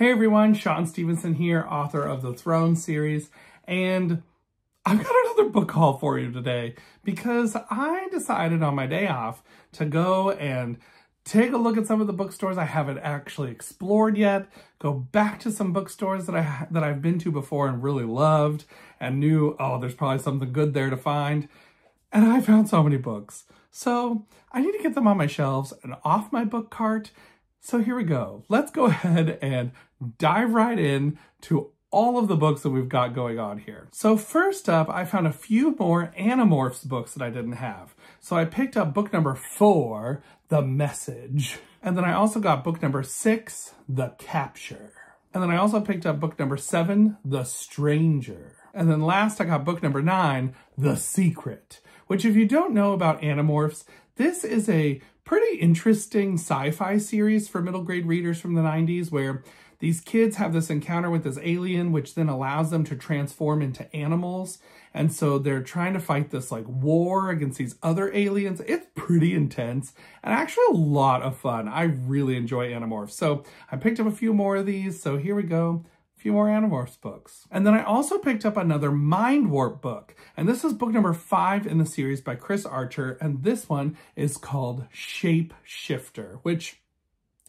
Hey everyone, Sean Stevenson here, author of the Throne series, and I've got another book haul for you today because I decided on my day off to go and take a look at some of the bookstores I haven't actually explored yet, go back to some bookstores that I've been to before and really loved and knew, oh, there's probably something good there to find. And I found so many books. So I need to get them on my shelves and off my book cart. So here we go. Let's go ahead and dive right in to all of the books that we've got going on here. So first up, I found a few more Animorphs books that I didn't have. So I picked up book number 4, The Message. And then I also got book number 6, The Capture. And then I also picked up book number 7, The Stranger. And then last I got book number 9, The Secret, which if you don't know about Animorphs, this is a pretty interesting sci-fi series for middle grade readers from the 90s where these kids have this encounter with this alien which then allows them to transform into animals. And so they're trying to fight this like war against these other aliens. It's pretty intense and actually a lot of fun. I really enjoy Animorphs. So I picked up a few more of these. So here we go. Few more Animorphs books. And then I also picked up another Mind Warp book. And this is book number 5 in the series by Chris Archer. And this one is called Shape Shifter, which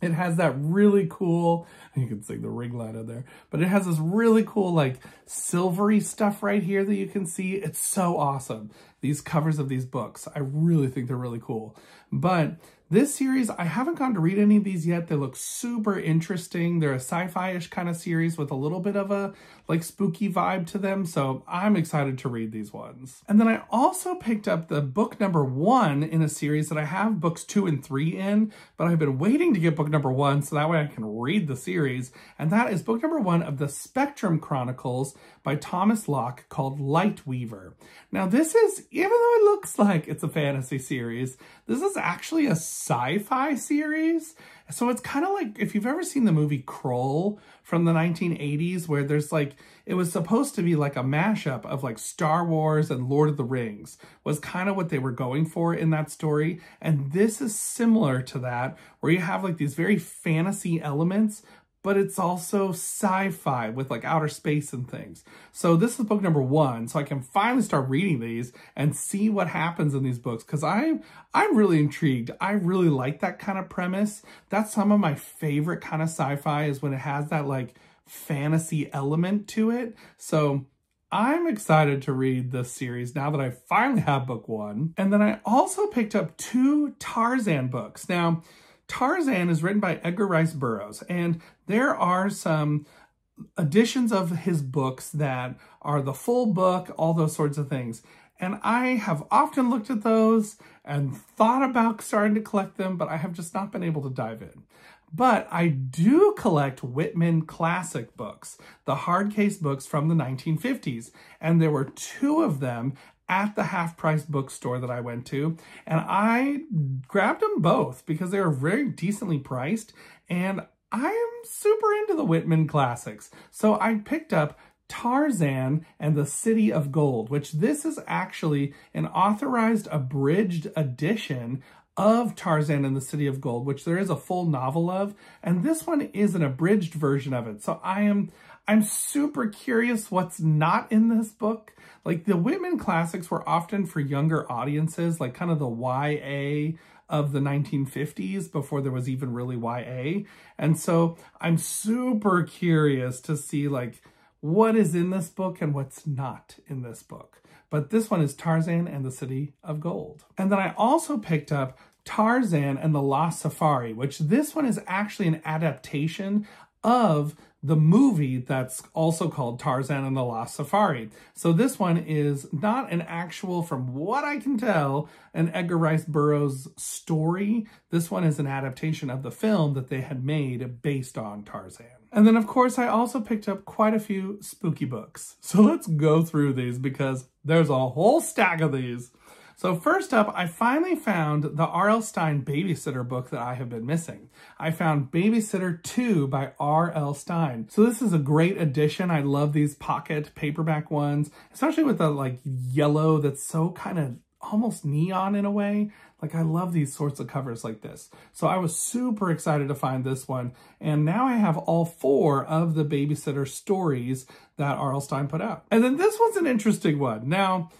it has that really cool, you can see the ring light in there, but it has this really cool like silvery stuff right here that you can see. It's so awesome. These covers of these books, I really think they're really cool. But this series, I haven't gone to read any of these yet. They look super interesting. They're a sci-fi-ish kind of series with a little bit of a like spooky vibe to them. So I'm excited to read these ones. And then I also picked up the book number 1 in a series that I have books 2 and 3 in, but I've been waiting to get book number 1 so that way I can read the series. And that is book number 1 of the Spectrum Chronicles by Thomas Locke called Lightweaver. Now this is, even though it looks like it's a fantasy series, this is actually a sci-fi series. So it's kind of like if you've ever seen the movie Krull from the 1980s where there's like, it was supposed to be like a mashup of like Star Wars and Lord of the Rings was kind of what they were going for in that story. And this is similar to that where you have like these very fantasy elements, but it's also sci-fi with like outer space and things. So this is book number 1, so I can finally start reading these and see what happens in these books because I'm really intrigued. I really like that kind of premise. That's some of my favorite kind of sci-fi is when it has that like fantasy element to it. So I'm excited to read this series now that I finally have book 1. And then I also picked up 2 Tarzan books. Now, Tarzan is written by Edgar Rice Burroughs, and there are some editions of his books that are the full book, all those sorts of things. And I have often looked at those and thought about starting to collect them, but I have just not been able to dive in. But I do collect Whitman classic books, the hard case books from the 1950s. And there were 2 of them at the half-price bookstore that I went to, and I grabbed them both because they were very decently priced, and I am super into the Whitman classics. So I picked up Tarzan and the City of Gold, which this is actually an authorized abridged edition of Tarzan and the City of Gold, which there is a full novel of, and this one is an abridged version of it. So I'm super curious what's not in this book. Like the Whitman classics were often for younger audiences, like kind of the YA of the 1950s before there was even really YA. And so I'm super curious to see like what is in this book and what's not in this book. But this one is Tarzan and the City of Gold. And then I also picked up Tarzan and the Lost Safari, which this one is actually an adaptation of the movie that's also called Tarzan and the Lost Safari. So this one is not an actual, from what I can tell, an Edgar Rice Burroughs story. This one is an adaptation of the film that they had made based on Tarzan. And then, of course, I also picked up quite a few spooky books. So let's go through these because there's a whole stack of these. So first up, I finally found the R.L. Stine Babysitter book that I have been missing. I found Babysitter 2 by R.L. Stine. So this is a great edition. I love these pocket paperback ones, especially with the like yellow that's so kind of almost neon in a way. Like, I love these sorts of covers like this. So I was super excited to find this one. And now I have all 4 of the babysitter stories that R.L. Stine put out. And then this one's an interesting one. Now,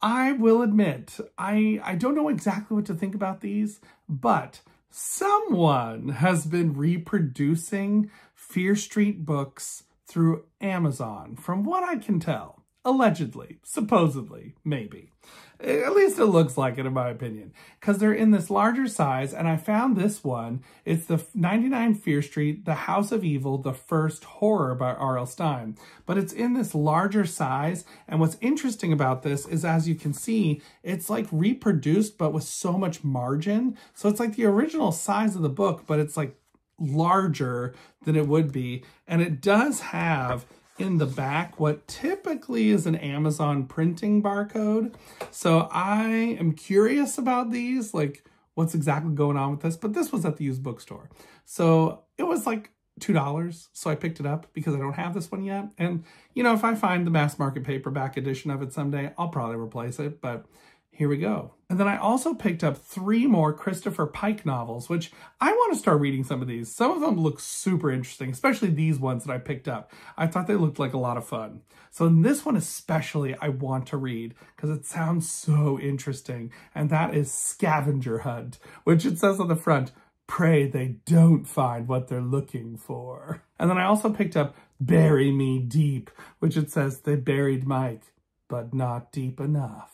I will admit, I don't know exactly what to think about these, but someone has been reproducing Fear Street books through Amazon, from what I can tell. Allegedly, supposedly, maybe. At least it looks like it, in my opinion, because they're in this larger size, and I found this one. It's the 99 Fear Street, The House of Evil, the first horror by R.L. Stine. But it's in this larger size, and what's interesting about this is, as you can see, it's like reproduced, but with so much margin. So it's like the original size of the book, but it's like larger than it would be. And it does have in the back what typically is an Amazon printing barcode. So I am curious about these, like what's exactly going on with this, but this was at the used bookstore. So it was like $2. So I picked it up because I don't have this one yet. And you know, if I find the mass market paperback edition of it someday, I'll probably replace it, but here we go. And then I also picked up 3 more Christopher Pike novels, which I want to start reading some of these. Some of them look super interesting, especially these ones that I picked up. I thought they looked like a lot of fun. So in this one especially, I want to read because it sounds so interesting. And that is Scavenger Hunt, which it says on the front, pray they don't find what they're looking for. And then I also picked up Bury Me Deep, which it says they buried Mike, but not deep enough.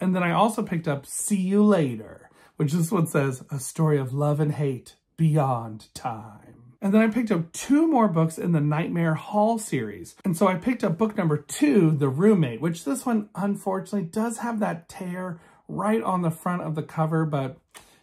And then I also picked up See You Later, which this one says, a story of love and hate beyond time. And then I picked up 2 more books in the Nightmare Hall series. And so I picked up book number 2, The Roommate, which this one unfortunately does have that tear right on the front of the cover, but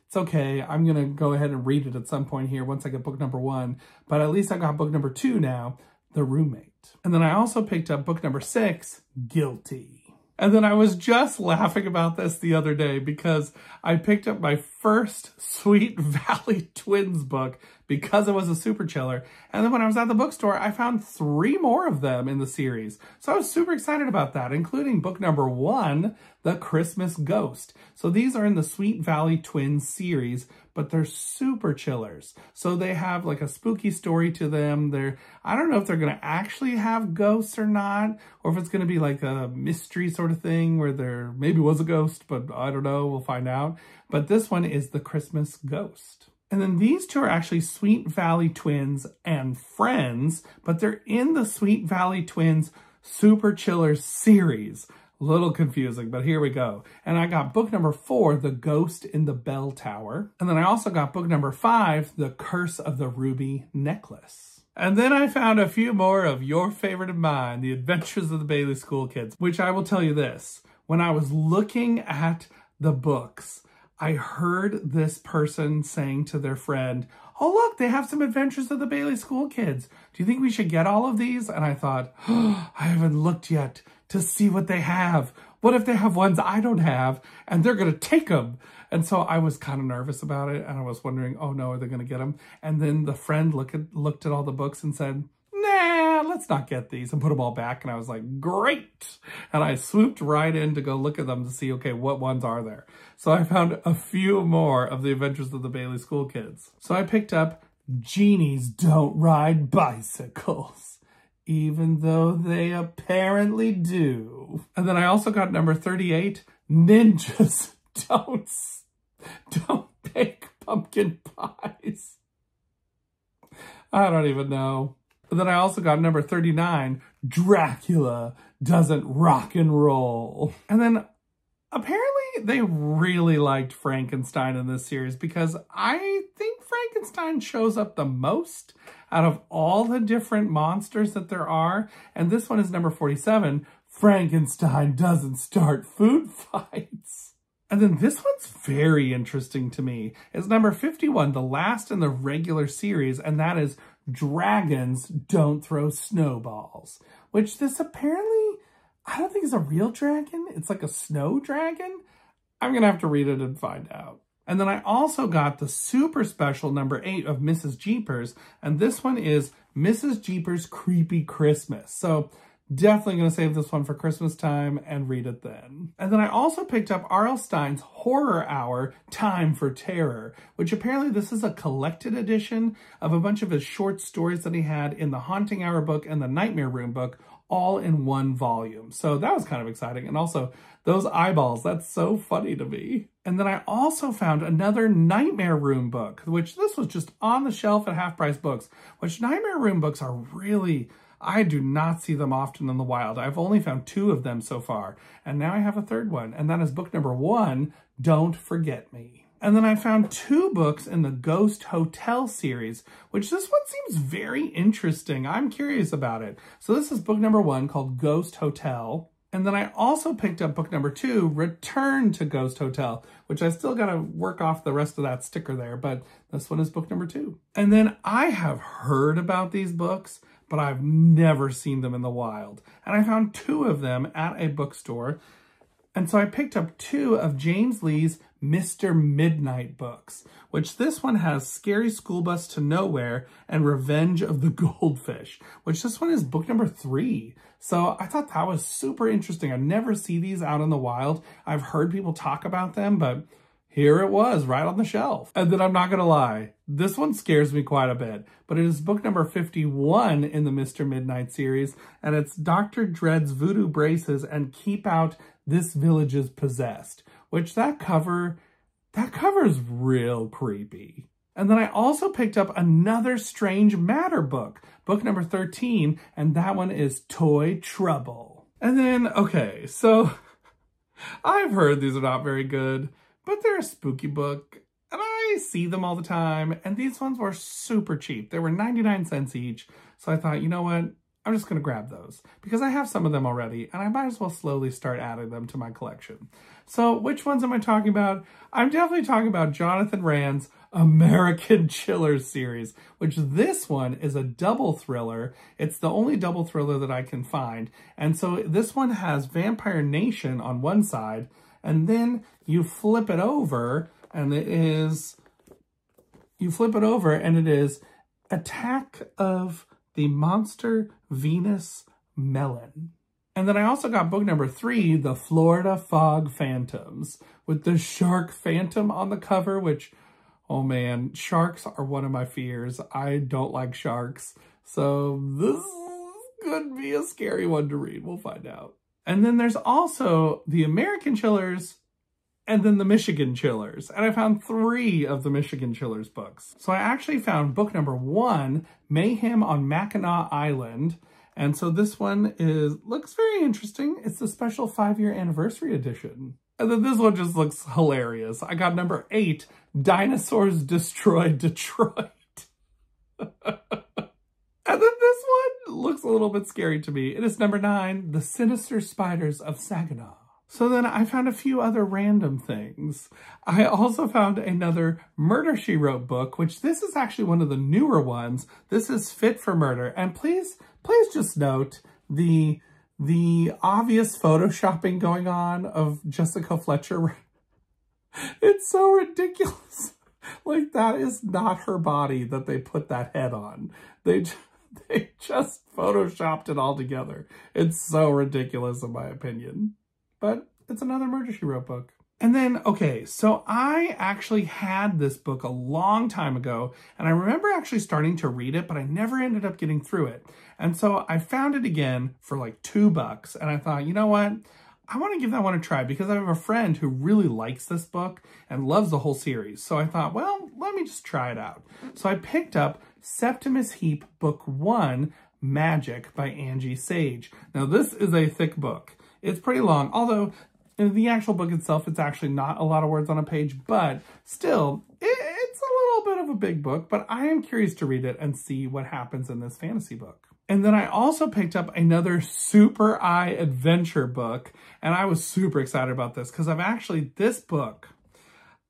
it's okay. I'm going to go ahead and read it at some point here once I get book number 1. But at least I got book number 2 now, The Roommate. And then I also picked up book number 6, Guilty. And then I was just laughing about this the other day because I picked up my first Sweet Valley Twins book because it was a super chiller. And then when I was at the bookstore, I found 3 more of them in the series. So I was super excited about that, including book number 1, The Christmas Ghost. So these are in the Sweet Valley Twins series, but they're super chillers. So they have like a spooky story to them. I don't know if they're going to actually have ghosts or not, or if it's going to be like a mystery sort of thing where there maybe was a ghost, but I don't know. We'll find out. But this one is The Christmas Ghost. And then these 2 are actually Sweet Valley Twins and Friends, but they're in the Sweet Valley Twins Super Chillers series. A little confusing, but here we go. And I got book number 4, The Ghost in the Bell Tower. And then I also got book number 5, The Curse of the Ruby Necklace. And then I found a few more of your favorite of mine, The Adventures of the Bailey School Kids, which I will tell you this. When I was looking at the books, I heard this person saying to their friend, oh, look, they have some Adventures of the Bailey School Kids. Do you think we should get all of these? And I thought, oh, I haven't looked yet to see what they have. What if they have ones I don't have and they're going to take them? And so I was kind of nervous about it. And I was wondering, oh no, are they going to get them? And then the friend looked at all the books and said, nah, let's not get these, and put them all back. And I was like, great. And I swooped right in to go look at them to see, okay, what ones are there? So I found a few more of the Adventures of the Bailey School Kids. So I picked up Genies Don't Ride Bicycles, even though they apparently do. And then I also got number 38, Ninjas Don't Bake Pumpkin Pies. I don't even know. But then I also got number 39, Dracula Doesn't Rock and Roll. And then apparently they really liked Frankenstein in this series because I think Frankenstein shows up the most out of all the different monsters that there are. And this one is number 47, Frankenstein Doesn't Start Food Fights. And then this one's very interesting to me. It's number 51, the last in the regular series, and that is Dragons Don't Throw Snowballs, which this apparently, I don't think is a real dragon. It's like a snow dragon. I'm going to have to read it and find out. And then I also got the super special number 8 of Mrs. Jeepers, and this one is Mrs. Jeepers' Creepy Christmas. So Definitely going to save this one for Christmas time and read it then. And then I also picked up R.L. Stine's Horror Hour, Time for Terror, which apparently this is a collected edition of a bunch of his short stories that he had in the Haunting Hour book and the Nightmare Room book, all in one volume. So that was kind of exciting. And also those eyeballs, that's so funny to me. And then I also found another Nightmare Room book, which this was just on the shelf at Half Price Books, which Nightmare Room books are really, I do not see them often in the wild. I've only found 2 of them so far. And now I have a 3rd one. And that is book number 1, Don't Forget Me. And then I found 2 books in the Ghost Hotel series, which this one seems very interesting. I'm curious about it. So this is book number 1 called Ghost Hotel. And then I also picked up book number 2, Return to Ghost Hotel, which I still got to work off the rest of that sticker there, but this one is book number 2. And then I have heard about these books, but I've never seen them in the wild. And I found 2 of them at a bookstore. And so I picked up 2 of James Lee's Mr. Midnight books, which this one has Scary School Bus to Nowhere and Revenge of the Goldfish, which this one is book number 3. So I thought that was super interesting. I never see these out in the wild. I've heard people talk about them, but here it was right on the shelf. And then I'm not gonna lie, this one scares me quite a bit, but it is book number 51 in the Mr. Midnight series, and it's Dr. Dread's Voodoo Braces and Keep Out, This Village is Possessed, which that cover is real creepy. And then I also picked up another Strange Matter book, book number 13, and that one is Toy Trouble. And then, okay, so I've heard these are not very good, but they're a spooky book, and I see them all the time, and these ones were super cheap. They were 99 cents each, so I thought, you know what? I'm just going to grab those because I have some of them already, and I might as well slowly start adding them to my collection. So which ones am I talking about? I'm definitely talking about Jonathan Rand's American Chillers series, which this one is a double thriller. It's the only double thriller that I can find. And so this one has Vampire Nation on one side, and then you flip it over, and it is Attack of the Monster Venus Melon. And then I also got book number 3, The Florida Fog Phantoms, with the shark phantom on the cover, which, oh man, sharks are one of my fears. I don't like sharks. So this could be a scary one to read. We'll find out. And then there's also the American Chillers and then the Michigan Chillers. And I found 3 of the Michigan Chillers books. So I actually found book number 1, Mayhem on Mackinac Island. And so this one looks very interesting. It's the special 5-year anniversary edition. And then this one just looks hilarious. I got number 8, Dinosaurs Destroyed Detroit. And then this one looks a little bit scary to me. It is number 9, The Sinister Spiders of Saginaw. So then I found a few other random things. I also found another Murder, She Wrote book, which this is actually one of the newer ones. This is Fit for Murder. And please just note the obvious photoshopping going on of Jessica Fletcher. It's so ridiculous. Like, that is not her body that they put that head on. They just photoshopped it all together. It's so ridiculous in my opinion. But it's another Murder, She Wrote book. And then, okay, so I actually had this book a long time ago, and I remember actually starting to read it, but I never ended up getting through it. And so I found it again for like $2, and I thought, you know what? I want to give that one a try because I have a friend who really likes this book and loves the whole series. So I thought, well, let me just try it out. So I picked up Septimus Heap Book 1, Magic by Angie Sage. Now, this is a thick book. It's pretty long, although in the actual book itself, it's actually not a lot of words on a page, but still, it's a little bit of a big book, but I am curious to read it and see what happens in this fantasy book. And then I also picked up another Super Eye adventure book, and I was super excited about this because this book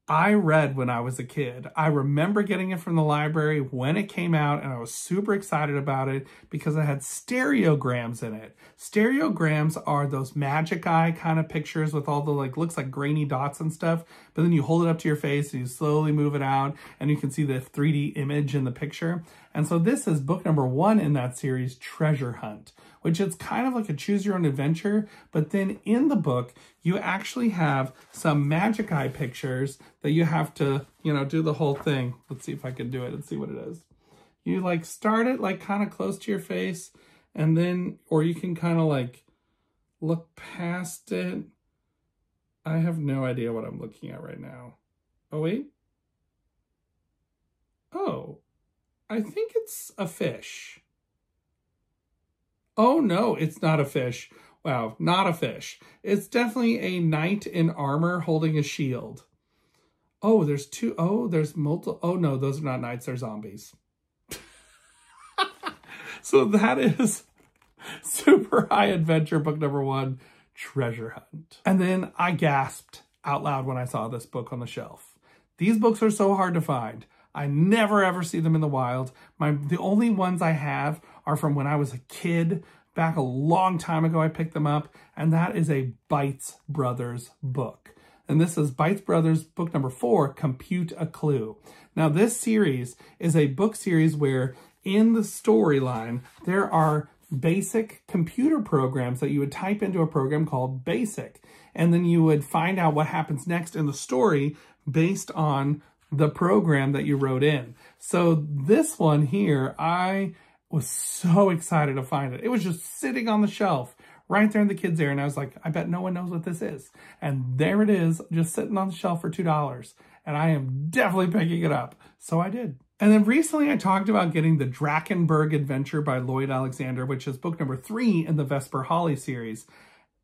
I read when I was a kid. I remember getting it from the library when it came out, and I was super excited about it because it had stereograms in it. Stereograms are those magic eye kind of pictures with all the, like, looks like grainy dots and stuff, but then you hold it up to your face and you slowly move it out and you can see the 3D image in the picture. And so this is book number 1 in that series, Treasure Hunt, which is kind of like a choose your own adventure. But then in the book, you actually have some magic eye pictures that you have to, you know, do the whole thing. Let's see if I can do it and see what it is. You like start it like kind of close to your face, and then, or you can kind of like look past it. I have no idea what I'm looking at right now. Oh, wait. Oh, I think it's a fish. Oh, no, it's not a fish. Wow, not a fish. It's definitely a knight in armor holding a shield. Oh, there's two. Oh, there's multiple. Oh, no, those are not knights. They're zombies. So that is Super High Adventure, book number 1, Treasure Hunt. And then I gasped out loud when I saw this book on the shelf. These books are so hard to find. I never ever see them in the wild. The only ones I have are from when I was a kid. Back a long time ago, I picked them up, and that is a Bites Brothers book. And this is Bites Brothers book number 4, Compute a Clue. Now, this series is a book series where in the storyline, there are basic computer programs that you would type into a program called BASIC. And then you would find out what happens next in the story based on the program that you wrote in. So this one here, I was so excited to find it. It was just sitting on the shelf right there in the kids' area. And I was like, I bet no one knows what this is. And there it is, just sitting on the shelf for $2. And I am definitely picking it up. So I did. And then recently I talked about getting the Drakkenberg Adventure by Lloyd Alexander, which is book number 3 in the Vesper Holly series.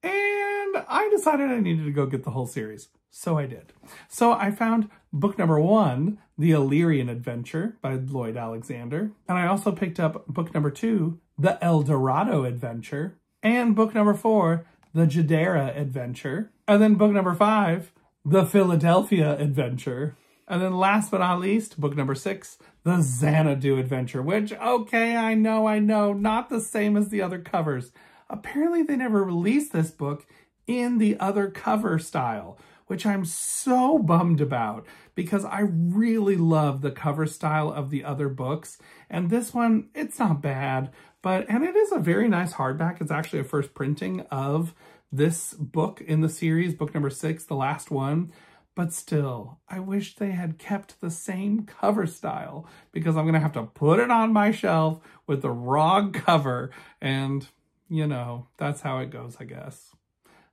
And I decided I needed to go get the whole series. So I did. So I found book number 1, The Illyrian Adventure by Lloyd Alexander. And I also picked up book number 2, The El Dorado Adventure. And book number 4, The Jadera Adventure. And then book number 5, The Philadelphia Adventure. And then last but not least, book number 6, The Xanadu Adventure, which, okay, I know, not the same as the other covers. Apparently they never released this book in the other cover style, which I'm so bummed about because I really love the cover style of the other books. And this one, it's not bad, and it is a very nice hardback. It's actually a first printing of this book in the series, book number 6, the last one. But still, I wish they had kept the same cover style because I'm going to have to put it on my shelf with the wrong cover. And, you know, that's how it goes, I guess.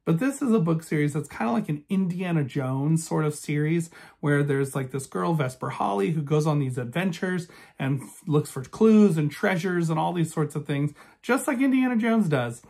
But this is a book series that's kind of like an Indiana Jones sort of series where there's like this girl, Vesper Holly, who goes on these adventures and looks for clues and treasures and all these sorts of things, just like Indiana Jones does.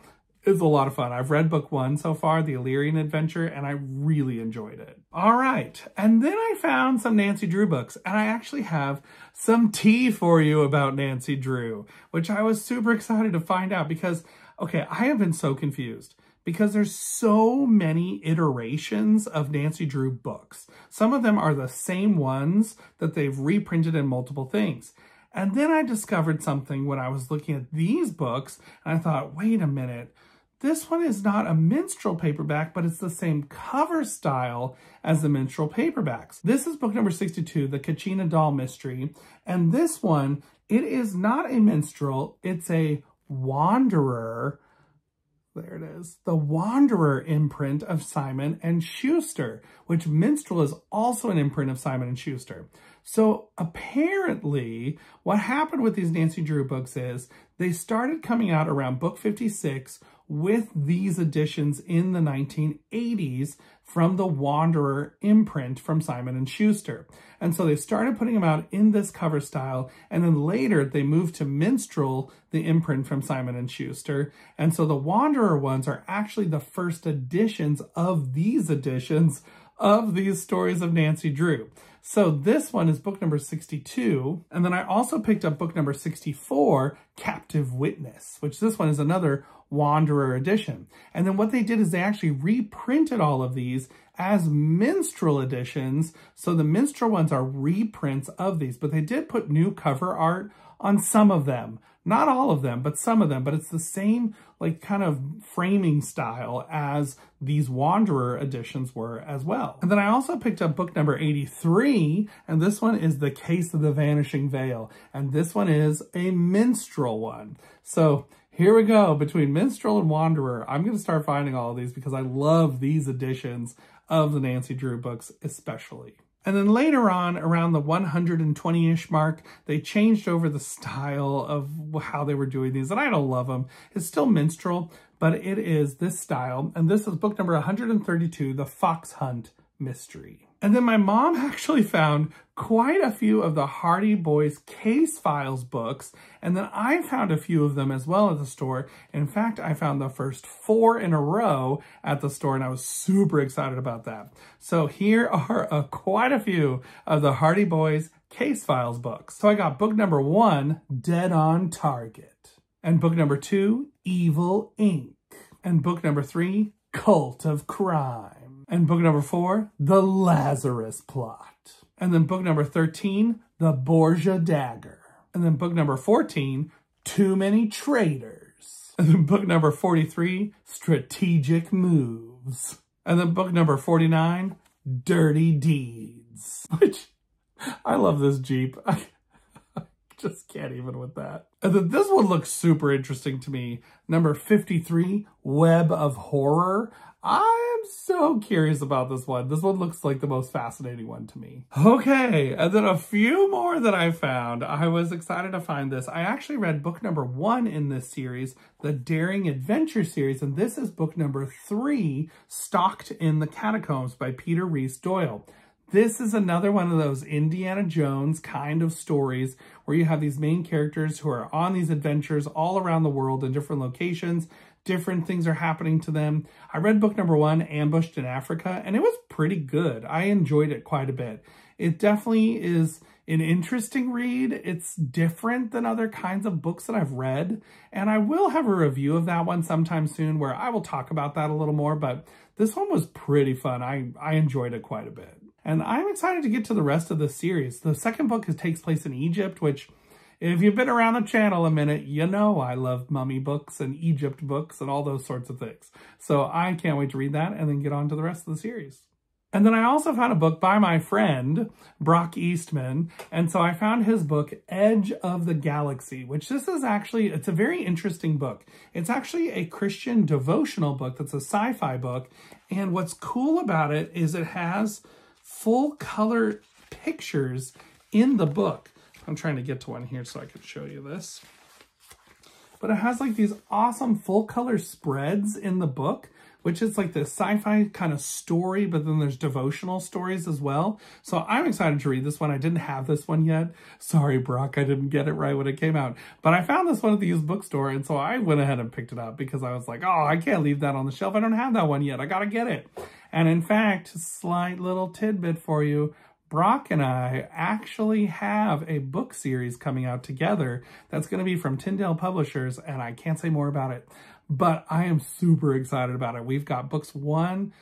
It's a lot of fun. I've read book 1 so far, The Illyrian Adventure, and I really enjoyed it. All right, and then I found some Nancy Drew books, and I actually have some tea for you about Nancy Drew, which I was super excited to find out because, okay, I have been so confused because there's so many iterations of Nancy Drew books. Some of them are the same ones that they've reprinted in multiple things. And then I discovered something when I was looking at these books, and I thought, wait a minute, this one is not a minstrel paperback, but it's the same cover style as the minstrel paperbacks. This is book number 62, The Kachina Doll Mystery. And this one, it is not a minstrel, it's a Wanderer. There it is. The Wanderer imprint of Simon & Schuster, which minstrel is also an imprint of Simon & Schuster. So apparently what happened with these Nancy Drew books is they started coming out around book 56 with these editions in the 1980s from the Wanderer imprint from Simon & Schuster. And so they started putting them out in this cover style, and then later they moved to Minstrel, the imprint from Simon & Schuster. And so the Wanderer ones are actually the first editions of these stories of Nancy Drew. So this one is book number 62. And then I also picked up book number 64, Captive Witness, which this one is another Wanderer edition. And then what they did is they actually reprinted all of these as minstrel editions. So the minstrel ones are reprints of these, but they did put new cover art on some of them. Not all of them, but some of them. But it's the same like kind of framing style as these Wanderer editions were as well. And then I also picked up book number 83, and this one is The Case of the Vanishing Veil. And this one is a minstrel one. So here we go. Between Minstrel and Wanderer, I'm going to start finding all of these because I love these editions of the Nancy Drew books especially. And then later on, around the 120-ish mark, they changed over the style of how they were doing these. And I don't love them. It's still Minstrel, but it is this style. And this is book number 132, The Fox Hunt Mystery. And then my mom actually found quite a few of the Hardy Boys Case Files books. And then I found a few of them as well at the store. In fact, I found the first 4 in a row at the store, and I was super excited about that. So here are quite a few of the Hardy Boys Case Files books. So I got book number 1, Dead on Target. And book number 2, Evil Inc. And book number 3, Cult of Crime. And book number 4, The Lazarus Plot. And then book number 13, The Borgia Dagger. And then book number 14, Too Many Traitors. And then book number 43, Strategic Moves. And then book number 49, Dirty Deeds. Which, I love this Jeep. I just can't even with that. And then this one looks super interesting to me. Number 53, Web of Horror. I am so curious about this one. This one looks like the most fascinating one to me. Okay, and then a few more that I found. I was excited to find this. I actually read book number 1 in this series, the Daring Adventure series, and this is book number 3, Stalked in the Catacombs by Peter Rhys Doyle. This is another one of those Indiana Jones kind of stories where you have these main characters who are on these adventures all around the world in different locations. Different things are happening to them. I read book number 1, Ambushed in Africa, and it was pretty good. I enjoyed it quite a bit. It definitely is an interesting read. It's different than other kinds of books that I've read, and I will have a review of that one sometime soon where I will talk about that a little more, but this one was pretty fun. I enjoyed it quite a bit. And I'm excited to get to the rest of the series. The second book takes place in Egypt, which, if you've been around the channel a minute, you know I love mummy books and Egypt books and all those sorts of things. So I can't wait to read that and then get on to the rest of the series. And then I also found a book by my friend, Brock Eastman. And so I found his book, Edge of the Galaxy, which this is actually, it's a very interesting book. It's actually a Christian devotional book that's a sci-fi book. And what's cool about it is it has full color pictures in the book. I'm trying to get to one here so I can show you this. But it has like these awesome full color spreads in the book, which is like the sci-fi kind of story, but then there's devotional stories as well. So I'm excited to read this one. I didn't have this one yet. Sorry, Brock, I didn't get it right when it came out. But I found this one at the used bookstore, and so I went ahead and picked it up because I was like, oh, I can't leave that on the shelf. I don't have that one yet. I gotta get it. And in fact, slight little tidbit for you, Brock and I actually have a book series coming out together that's going to be from Tyndale Publishers, and I can't say more about it, but I am super excited about it. We've got book 1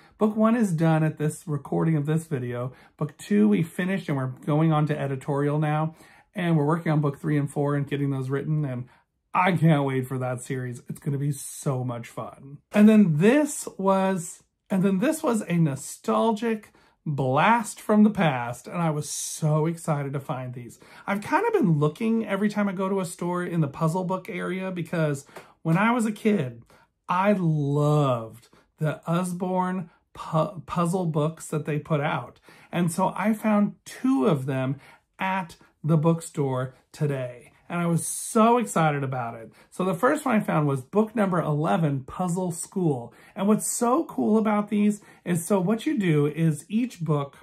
is done at this recording of this video. Book 2 we finished, and we're going on to editorial now, and we're working on book 3 and 4 and getting those written, and I can't wait for that series. It's going to be so much fun. And then this was a nostalgic blast from the past, and I was so excited to find these. I've kind of been looking every time I go to a store in the puzzle book area because when I was a kid, I loved the Usborne puzzle books that they put out. And so I found 2 of them at the bookstore today. And I was so excited about it. So the first one I found was book number 11, Puzzle School. And what's so cool about these is, so what you do is each book,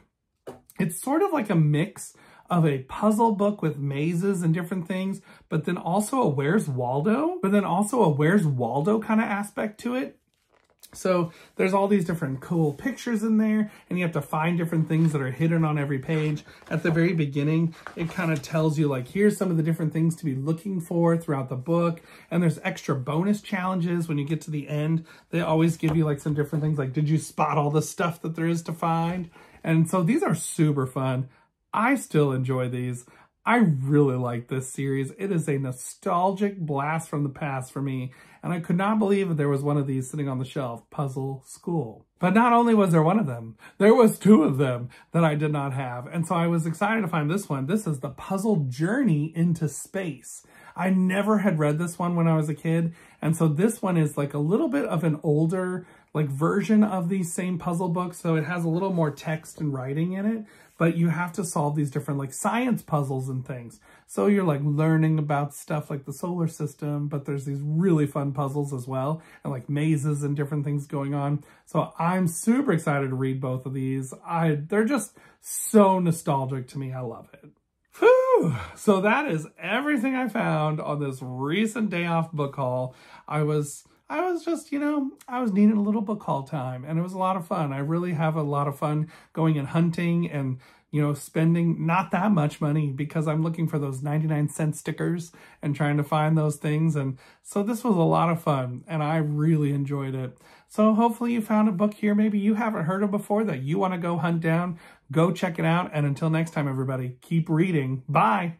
it's sort of like a mix of a puzzle book with mazes and different things, but then also a Where's Waldo kind of aspect to it. So there's all these different cool pictures in there, and you have to find different things that are hidden on every page. At the very beginning, it kind of tells you like, here's some of the different things to be looking for throughout the book. And there's extra bonus challenges when you get to the end. They always give you like some different things like, did you spot all the stuff that there is to find? And so these are super fun. I still enjoy these. I really like this series. It is a nostalgic blast from the past for me, and I could not believe that there was one of these sitting on the shelf, Puzzle School. But not only was there one of them, there was 2 of them that I did not have, and so I was excited to find this one. This is The Puzzle Journey into Space. I never had read this one when I was a kid. And so this one is like a little bit of an older like version of these same puzzle books. So it has a little more text and writing in it, but you have to solve these different like science puzzles and things. So you're like learning about stuff like the solar system, but there's these really fun puzzles as well, and like mazes and different things going on. So I'm super excited to read both of these. They're just so nostalgic to me. I love it. Whew. So that is everything I found on this recent day off book haul. I was just, I was needing a little book haul time, and it was a lot of fun. I really have a lot of fun going and hunting and, spending not that much money because I'm looking for those 99-cent stickers and trying to find those things. And so this was a lot of fun, and I really enjoyed it. So hopefully you found a book here maybe you haven't heard of before that you want to go hunt down. Go check it out. And until next time, everybody, keep reading. Bye.